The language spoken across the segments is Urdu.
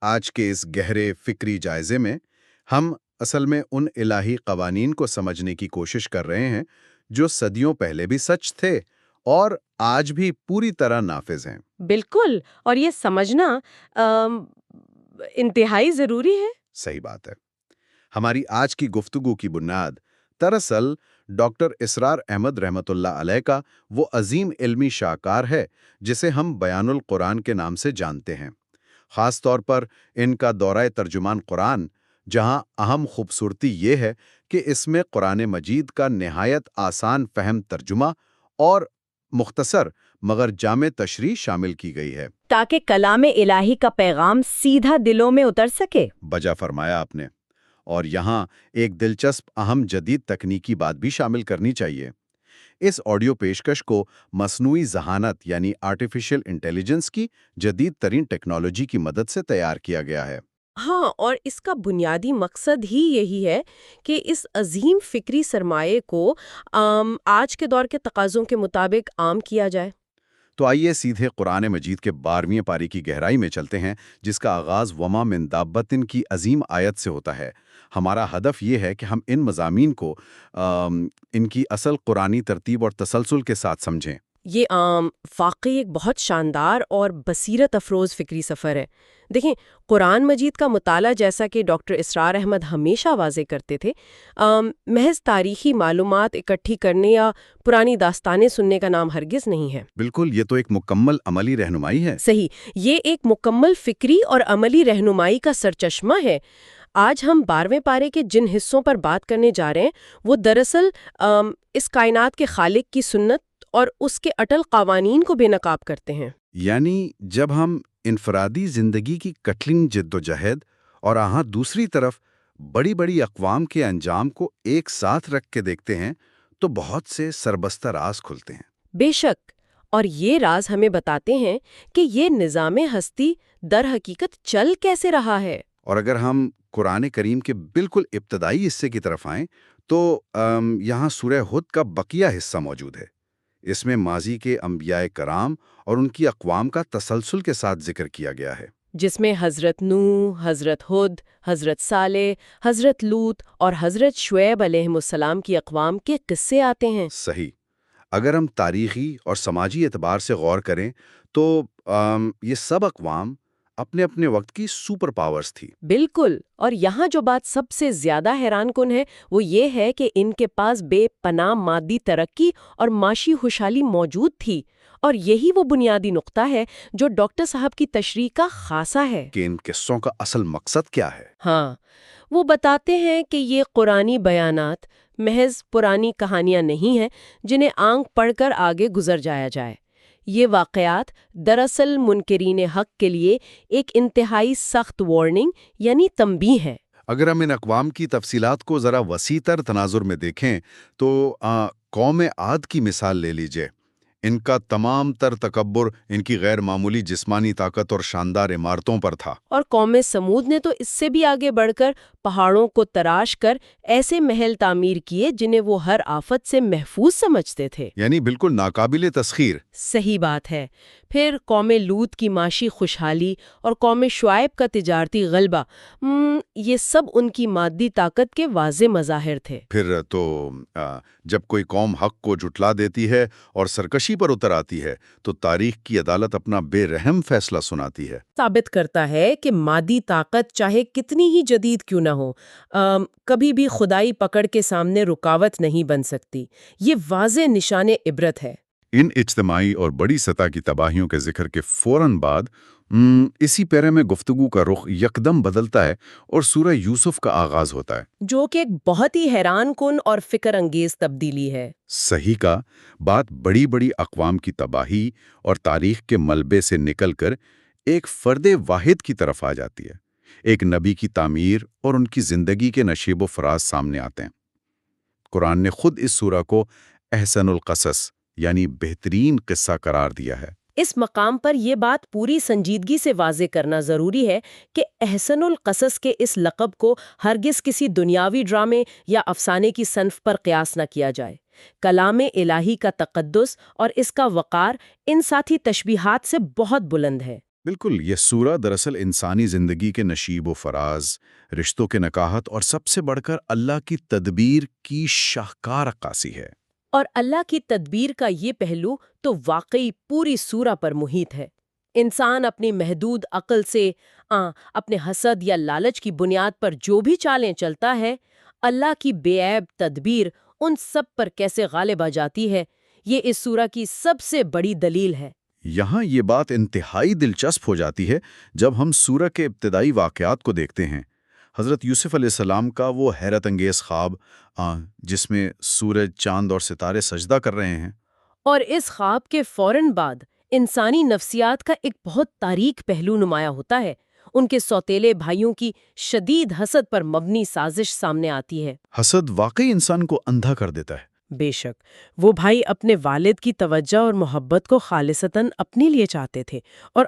آج کے اس گہرے فکری جائزے میں ہم اصل میں ان الہی قوانین کو سمجھنے کی کوشش کر رہے ہیں جو صدیوں پہلے بھی سچ تھے اور آج بھی پوری طرح نافذ ہیں۔ بالکل، اور یہ سمجھنا ام، انتہائی ضروری ہے۔ صحیح بات ہے۔ ہماری آج کی گفتگو کی بنیاد دراصل ڈاکٹر اسرار احمد رحمت اللہ علیہ کا وہ عظیم علمی شاہکار ہے جسے ہم بیان القرآن کے نام سے جانتے ہیں۔ خاص طور پر ان کا دورہ ترجمان قرآن، جہاں اہم خوبصورتی یہ ہے کہ اس میں قرآن مجید کا نہایت آسان فہم ترجمہ اور مختصر مگر جامع تشریح شامل کی گئی ہے۔ تاکہ کلام الہی کا پیغام سیدھا دلوں میں اتر سکے۔ بجا فرمایا آپ نے۔ اور یہاں ایک دلچسپ اہم جدید تکنیکی بات بھی شامل کرنی چاہیے۔ اس آڈیو پیشکش کو مصنوعی ذہانت یعنی آرٹیفیشل انٹیلیجنس کی جدید ترین ٹیکنالوجی کی مدد سے تیار کیا گیا ہے۔ ہاں، اور اس کا بنیادی مقصد ہی یہی ہے کہ اس عظیم فکری سرمایے کو آج کے دور کے تقاضوں کے مطابق عام کیا جائے۔ تو آئیے سیدھے قرآن مجید کے 12ویں پاری کی گہرائی میں چلتے ہیں، جس کا آغاز وما من دابتن کی عظیم آیت سے ہوتا ہے۔ ہمارا ہدف یہ ہے کہ ہم ان مضامین کو ان کی اصل قرآنی ترتیب اور تسلسل کے ساتھ سمجھیں۔ یہ واقعی ایک بہت شاندار اور بصیرت افروز فکری سفر ہے۔ دیکھیں، قرآن مجید کا مطالعہ، جیسا کہ ڈاکٹر اسرار احمد ہمیشہ واضح کرتے تھے، محض تاریخی معلومات اکٹھی کرنے یا پرانی داستانیں سننے کا نام ہرگز نہیں ہے۔ بالکل، یہ تو ایک مکمل عملی رہنمائی ہے۔ صحیح، یہ ایک مکمل فکری اور عملی رہنمائی کا سرچشمہ ہے۔ آج ہم 12ویں پارے کے جن حصوں پر بات کرنے جا رہے ہیں وہ دراصل اس کائنات کے خالق کی سنت اور اس کے اٹل قوانین کو بے نقاب کرتے ہیں۔ یعنی جب ہم انفرادی زندگی کی کٹھن جد و جہد اور دوسری طرف بڑی بڑی اقوام کے انجام کو ایک ساتھ رکھ کے دیکھتے ہیں تو بہت سے سربستہ راز کھلتے ہیں۔ بے شک، اور یہ راز ہمیں بتاتے ہیں کہ یہ نظام ہستی در حقیقت چل کیسے رہا ہے۔ اور اگر ہم قرآن کریم کے بالکل ابتدائی حصے کی طرف آئیں تو یہاں سورہ ہود کا بقیہ حصہ موجود ہے۔ اس میں ماضی کے انبیاء کرام اور ان کی اقوام کا تسلسل کے ساتھ ذکر کیا گیا ہے، جس میں حضرت نوح، حضرت ہود، حضرت صالح، حضرت لوط اور حضرت شعیب علیہ السلام کی اقوام کے قصے آتے ہیں۔ صحیح۔ اگر ہم تاریخی اور سماجی اعتبار سے غور کریں تو یہ سب اقوام اپنے اپنے وقت کی سپر پاورز تھی۔ بالکل، اور یہاں جو بات سب سے زیادہ حیران کن ہے وہ یہ ہے کہ ان کے پاس بے پناہ مادی ترقی اور معاشی خوشحالی موجود تھی، اور یہی وہ بنیادی نقطہ ہے جو ڈاکٹر صاحب کی تشریح کا خاصہ ہے۔ کہ ان قصوں کا اصل مقصد کیا ہے؟ ہاں، وہ بتاتے ہیں کہ یہ قرآنی بیانات محض پرانی کہانیاں نہیں ہیں جنہیں آنکھ پڑھ کر آگے گزر جایا جائے۔ یہ واقعات دراصل منکرین حق کے لیے ایک انتہائی سخت وارننگ یعنی تنبیہ ہے۔ اگر ہم ان اقوام کی تفصیلات کو ذرا وسیع تر تناظر میں دیکھیں تو قوم عاد کی مثال لے لیجئے۔ ان کا تمام تر تکبر ان کی غیر معمولی جسمانی طاقت اور شاندار عمارتوں پر تھا۔ اور قوم سمود نے تو اس سے بھی آگے بڑھ کر پہاڑوں کو تراش کر ایسے محل تعمیر کیے جنہیں وہ ہر آفت سے محفوظ سمجھتے تھے۔ یعنی بالکل ناقابل تسخیر۔ صحیح بات ہے۔ پھر قوم لوط کی معاشی خوشحالی اور قوم شعیب کا تجارتی غلبہ، یہ سب ان کی مادی طاقت کے واضح مظاہر تھے۔ پھر تو جب کوئی قوم حق کو جھٹلا دیتی ہے اور سرکشی پر اتر آتی ہے تو تاریخ کی عدالت اپنا بے رحم فیصلہ سناتی ہے۔ ثابت کرتا ہے کہ مادی طاقت چاہے کتنی ہی جدید کیوں نہ ہو، کبھی بھی خدائی پکڑ کے سامنے رکاوٹ نہیں بن سکتی۔ یہ واضح نشان عبرت ہے۔ ان اجتماعی اور بڑی سطح کی تباہیوں کے ذکر کے فوراً بعد اسی پیرے میں گفتگو کا رخ یکدم بدلتا ہے اور سورہ یوسف کا آغاز ہوتا ہے، جو کہ ایک بہت ہی حیران کن اور فکر انگیز تبدیلی ہے۔ صحیح کا بات بڑی بڑی اقوام کی تباہی اور تاریخ کے ملبے سے نکل کر ایک فرد واحد کی طرف آ جاتی ہے۔ ایک نبی کی تعمیر اور ان کی زندگی کے نشیب و فراز سامنے آتے ہیں۔ قرآن نے خود اس سورہ کو احسن القصص یعنی بہترین قصہ قرار دیا ہے۔ اس مقام پر یہ بات پوری سنجیدگی سے واضح کرنا ضروری ہے کہ احسن القصص کے اس لقب کو ہرگز کسی دنیاوی ڈرامے یا افسانے کی صنف پر قیاس نہ کیا جائے۔ کلام الہی کا تقدس اور اس کا وقار ان ساتھی تشبیہات سے بہت بلند ہے۔ بالکل، یہ سورہ دراصل انسانی زندگی کے نشیب و فراز، رشتوں کے نکاحت اور سب سے بڑھ کر اللہ کی تدبیر کی شاہکار عکاسی ہے۔ اور اللہ کی تدبیر کا یہ پہلو تو واقعی پوری سورہ پر محیط ہے۔ انسان اپنی محدود عقل سے اپنے حسد یا لالچ کی بنیاد پر جو بھی چالیں چلتا ہے، اللہ کی بے عیب تدبیر ان سب پر کیسے غالب آ جاتی ہے، یہ اس سورہ کی سب سے بڑی دلیل ہے۔ یہاں یہ بات انتہائی دلچسپ ہو جاتی ہے جب ہم سورہ کے ابتدائی واقعات کو دیکھتے ہیں۔ حضرت یوسف علیہ السلام کا وہ حیرت انگیز خواب جس میں سورج، چاند اور ستارے سجدہ کر رہے ہیں۔ اور اس خواب کے فوراً بعد انسانی نفسیات کا ایک بہت تاریک پہلو نمایاں ہوتا ہے۔ ان کے سوتیلے بھائیوں کی شدید حسد پر مبنی سازش سامنے آتی ہے۔ حسد واقعی انسان کو اندھا کر دیتا ہے۔ بے شک وہ بھائی اپنے والد کی توجہ اور محبت کو خالصتاً اپنے لیے چاہتے تھے، اور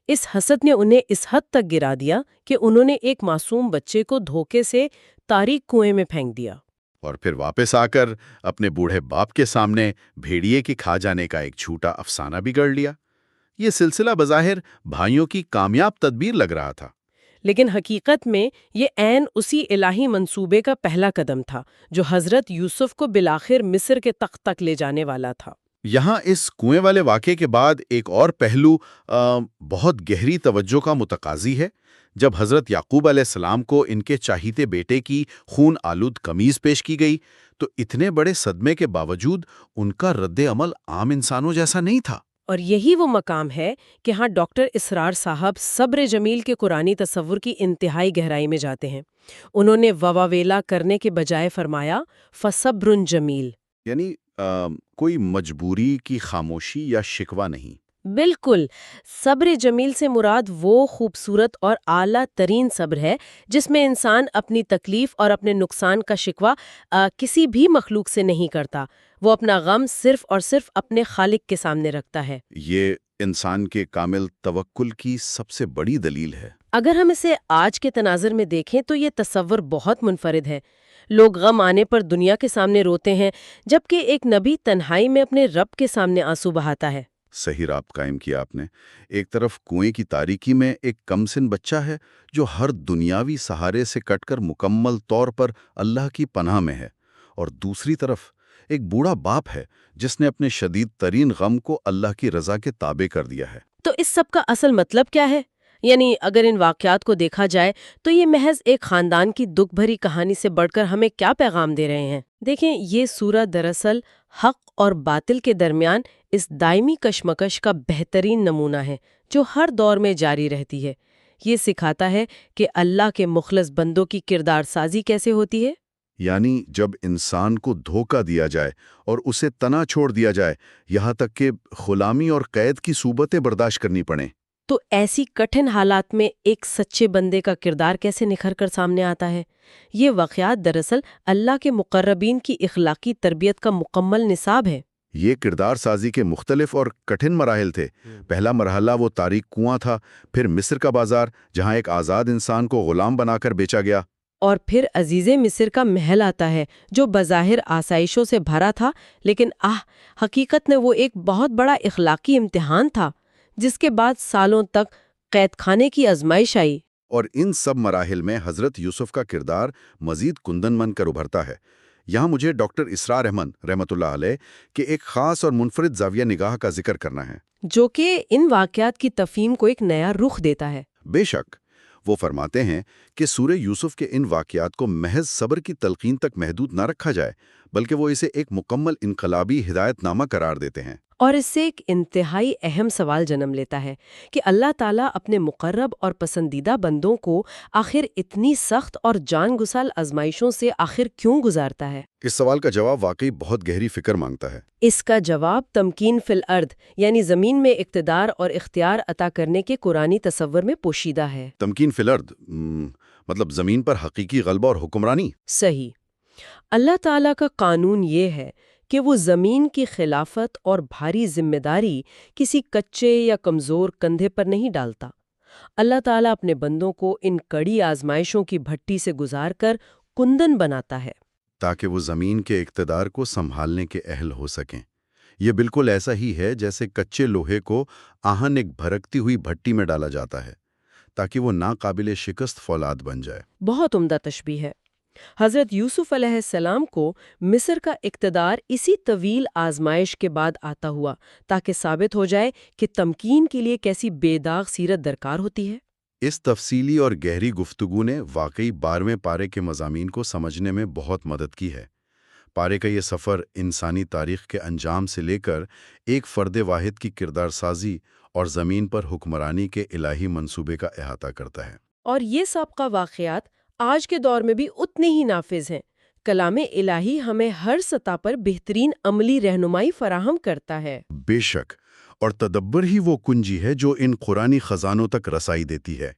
اس حسد نے انہیں اس حد تک گرا دیا کہ انہوں نے ایک معصوم بچے کو دھوکے سے تاریک کنویں میں پھینک دیا۔ اور پھر واپس آ کر اپنے بوڑھے باپ کے سامنے بھیڑیے کے کھا جانے کا ایک جھوٹا افسانہ بھی گڑھ لیا۔ یہ سلسلہ بظاہر بھائیوں کی کامیاب تدبیر لگ رہا تھا، لیکن حقیقت میں یہ عین اسی الہی منصوبے کا پہلا قدم تھا جو حضرت یوسف کو بالآخر مصر کے تخت تک لے جانے والا تھا۔ یہاں اس کنویں والے واقعے کے بعد ایک اور پہلو بہت گہری توجہ کا متقاضی ہے۔ جب حضرت یعقوب علیہ السلام کو ان کے چاہیتے بیٹے کی خون آلود قمیض پیش کی گئی تو اتنے بڑے صدمے کے باوجود ان کا رد عمل عام انسانوں جیسا نہیں تھا۔ اور یہی وہ مقام ہے کہ ہاں ڈاکٹر اسرار صاحب صبر جمیل کے قرآنی تصور کی انتہائی گہرائی میں جاتے ہیں۔ انہوں نے واویلا کرنے کے بجائے فرمایا فصبر جمیل، یعنی کوئی مجبوری کی خاموشی یا شکوہ نہیں۔ بالکل، صبر جمیل سے مراد وہ خوبصورت اور اعلیٰ ترین صبر ہے جس میں انسان اپنی تکلیف اور اپنے نقصان کا شکوہ کسی بھی مخلوق سے نہیں کرتا، وہ اپنا غم صرف اور صرف اپنے خالق کے سامنے رکھتا ہے۔ یہ انسان کے کامل توکل کی سب سے بڑی دلیل ہے۔ اگر ہم اسے آج کے تناظر میں دیکھیں تو یہ تصور بہت منفرد ہے۔ لوگ غم آنے پر دنیا کے سامنے روتے ہیں، جبکہ ایک نبی تنہائی میں اپنے رب کے سامنے آنسو بہاتا ہے۔ صحیح رابط قائم کیا آپ نے۔ ایک طرف کنویں کی تاریکی میں ایک کم سن بچہ ہے جو ہر دنیاوی سہارے سے کٹ کر مکمل طور پر اللہ کی پناہ میں ہے، اور دوسری طرف ایک بوڑھا باپ ہے جس نے اپنے شدید ترین غم کو اللہ کی رضا کے تابع کر دیا ہے۔ تو اس سب کا اصل مطلب کیا ہے؟ یعنی اگر ان واقعات کو دیکھا جائے تو یہ محض ایک خاندان کی دکھ بھری کہانی سے بڑھ کر ہمیں کیا پیغام دے رہے ہیں؟ دیکھیں، یہ سورہ دراصل حق اور باطل کے درمیان اس دائمی کشمکش کا بہترین نمونہ ہے جو ہر دور میں جاری رہتی ہے۔ یہ سکھاتا ہے کہ اللہ کے مخلص بندوں کی کردار سازی کیسے ہوتی ہے۔ یعنی جب انسان کو دھوکہ دیا جائے اور اسے تنا چھوڑ دیا جائے، یہاں تک کہ غلامی اور قید کی صورتیں برداشت کرنی پڑیں، تو ایسی کٹھن حالات میں ایک سچے بندے کا کردار کیسے نکھر کر سامنے آتا ہے؟ یہ واقعات دراصل اللہ کے مقربین کی اخلاقی تربیت کا مکمل نصاب ہے۔ یہ کردار سازی کے مختلف اور کٹھن مراحل تھے۔ پہلا مرحلہ وہ تاریک کنواں تھا، پھر مصر کا بازار جہاں ایک آزاد انسان کو غلام بنا کر بیچا گیا، اور پھر عزیز مصر کا محل آتا ہے جو بظاہر آسائشوں سے بھرا تھا، لیکن حقیقت میں وہ ایک بہت بڑا اخلاقی امتحان تھا جس کے بعد سالوں تک قید خانے کی آزمائش آئی۔ اور ان سب مراحل میں حضرت یوسف کا کردار مزید کندن من کر ابھرتا ہے۔ یہاں مجھے ڈاکٹر اسرار احمد رحمۃ اللہ علیہ کے ایک خاص اور منفرد زاویہ نگاہ کا ذکر کرنا ہے، جو کہ ان واقعات کی تفہیم کو ایک نیا رخ دیتا ہے۔ بے شک وہ فرماتے ہیں کہ سورہ یوسف کے ان واقعات کو محض صبر کی تلقین تک محدود نہ رکھا جائے، بلکہ وہ اسے ایک مکمل انقلابی ہدایت نامہ قرار دیتے ہیں۔ اور اس سے ایک انتہائی اہم سوال جنم لیتا ہے کہ اللہ تعالیٰ اپنے مقرب اور پسندیدہ بندوں کو آخر اتنی سخت اور جان گسار آزمائشوں سے آخر کیوں گزارتا ہے؟ اس سوال کا جواب واقعی بہت گہری فکر مانگتا ہے۔ اس کا جواب تمکین فی الارض یعنی زمین میں اقتدار اور اختیار عطا کرنے کے قرآنی تصور میں پوشیدہ ہے۔ تمکین فی الارض مطلب زمین پر حقیقی غلبہ اور حکمرانی۔ صحیح۔ اللہ تعالیٰ کا قانون یہ ہے کہ وہ زمین کی خلافت اور بھاری ذمہ داری کسی کچے یا کمزور کندھے پر نہیں ڈالتا۔ اللہ تعالیٰ اپنے بندوں کو ان کڑی آزمائشوں کی بھٹی سے گزار کر کندن بناتا ہے، تاکہ وہ زمین کے اقتدار کو سنبھالنے کے اہل ہو سکیں۔ یہ بالکل ایسا ہی ہے جیسے کچے لوہے کو آہن ایک بھڑکتی ہوئی بھٹی میں ڈالا جاتا ہے تاکہ وہ ناقابل شکست فولاد بن جائے۔ بہت عمدہ تشبیہ ہے۔ حضرت یوسف علیہ السلام کو مصر کا اقتدار اسی طویل آزمائش کے بعد آتا ہوا تاکہ ثابت ہو جائے کہ تمکین کے لیے کیسی بے داغ سیرت درکار ہوتی ہے۔ اس تفصیلی اور گہری گفتگو نے واقعی 12ویں پارے کے مضامین کو سمجھنے میں بہت مدد کی ہے۔ پارے کا یہ سفر انسانی تاریخ کے انجام سے لے کر ایک فرد واحد کی کردار سازی اور زمین پر حکمرانی کے الہی منصوبے کا احاطہ کرتا ہے۔ اور یہ سابقہ واقعات آج کے دور میں بھی اتنے ہی نافذ ہیں۔ کلام الہی ہمیں ہر سطح پر بہترین عملی رہنمائی فراہم کرتا ہے۔ بے شک، اور تدبر ہی وہ کنجی ہے جو ان قرآنی خزانوں تک رسائی دیتی ہے۔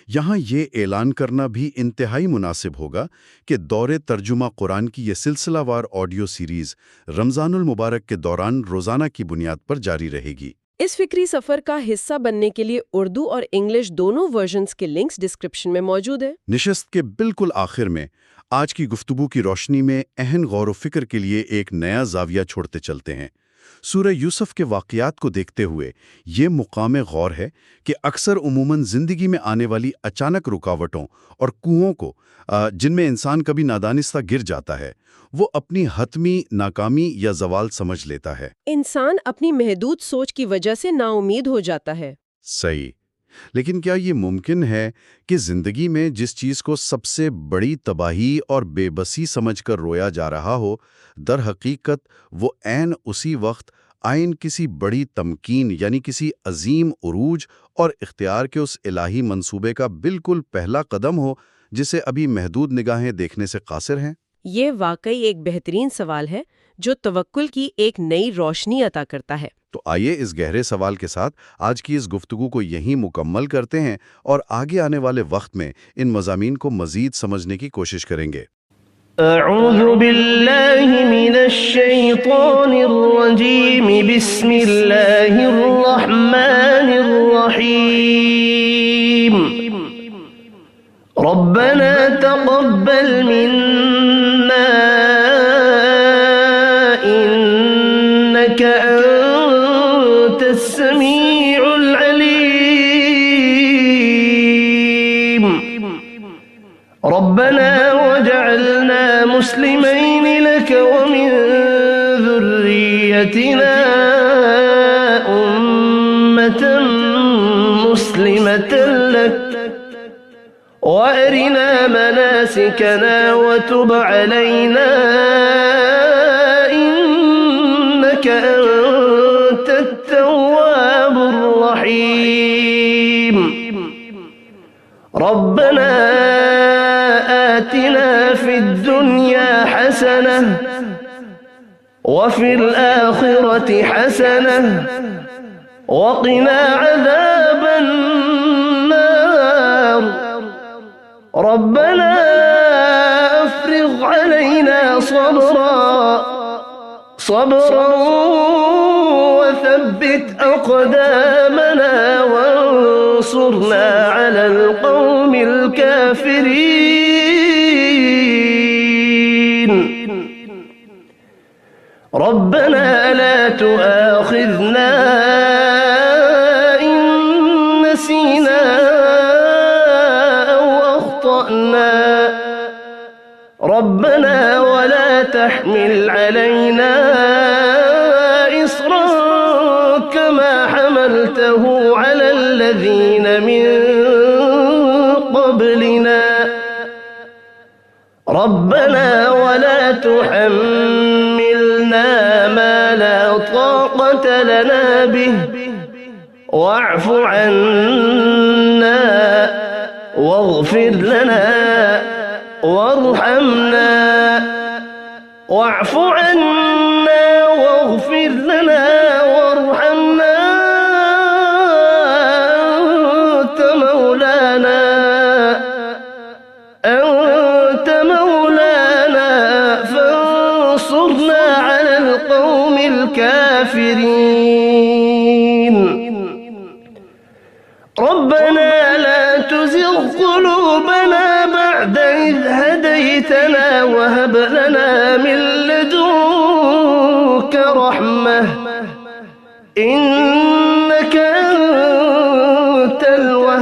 یہاں یہ اعلان کرنا بھی انتہائی مناسب ہوگا کہ دور ترجمہ قرآن کی یہ سلسلہ وار آڈیو سیریز رمضان المبارک کے دوران روزانہ کی بنیاد پر جاری رہے گی۔ اس فکری سفر کا حصہ بننے کے لیے اردو اور انگلش دونوں ورژنز کے لنکس ڈسکرپشن میں موجود ہیں۔ نشست کے بالکل آخر میں آج کی گفتگو کی روشنی میں اہم غور و فکر کے لیے ایک نیا زاویہ چھوڑتے چلتے ہیں۔ سورہ یوسف کے واقعات کو دیکھتے ہوئے یہ مقام غور ہے کہ اکثر عموماً زندگی میں آنے والی اچانک رکاوٹوں اور کنوؤں کو جن میں انسان کبھی نادانستہ گر جاتا ہے وہ اپنی حتمی ناکامی یا زوال سمجھ لیتا ہے۔ انسان اپنی محدود سوچ کی وجہ سے نا امید ہو جاتا ہے۔ صحیح، لیکن کیا یہ ممکن ہے کہ زندگی میں جس چیز کو سب سے بڑی تباہی اور بے بسی سمجھ کر رویا جا رہا ہو، در حقیقت وہ عین اسی وقت آئین کسی بڑی تمکین یعنی کسی عظیم عروج اور اختیار کے اس الہی منصوبے کا بالکل پہلا قدم ہو جسے ابھی محدود نگاہیں دیکھنے سے قاصر ہیں؟ یہ واقعی ایک بہترین سوال ہے جو توکل کی ایک نئی روشنی عطا کرتا ہے۔ تو آئیے اس گہرے سوال کے ساتھ آج کی اس گفتگو کو یہیں مکمل کرتے ہیں اور آگے آنے والے وقت میں ان مضامین کو مزید سمجھنے کی کوشش کریں گے۔ اعوذ باللہ من الشیطان الرجیم، بسم اللہ الرحمن الرحیم۔ ربنا تقبل منا انک انت السمیع العلیم۔ ربنا وجعلنا مسلمين لك ومن ذريتنا أمة مسلمة لك وأرنا مناسكنا وتب علينا إنك أنت التواب الرحيم۔ ربنا آتنا في الدنيا حسنة وفي الآخرة حسنة وقنا عذاب النار۔ ربنا أفرغ علينا صبرا وثبت أقدامنا وانصرنا على القوم الكافرين۔ ربنا لا تؤاخذنا إن نسينا أو أخطأنا، ربنا ولا تحمل علينا إصرا كما حملته على الذين من قبلنا، ربنا ولا تحملنا ما لا طاقة لنا به واعف عنا واغفر لنا وارحمنا، واعف عنا واغفر لنا وارحمنا أنت مولانا فانصرنا على القوم الكافرين۔ ربنا لا تزغ قلوبنا بعد إذ هديتنا وهب لنا من لدنك رحمة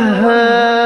وهاب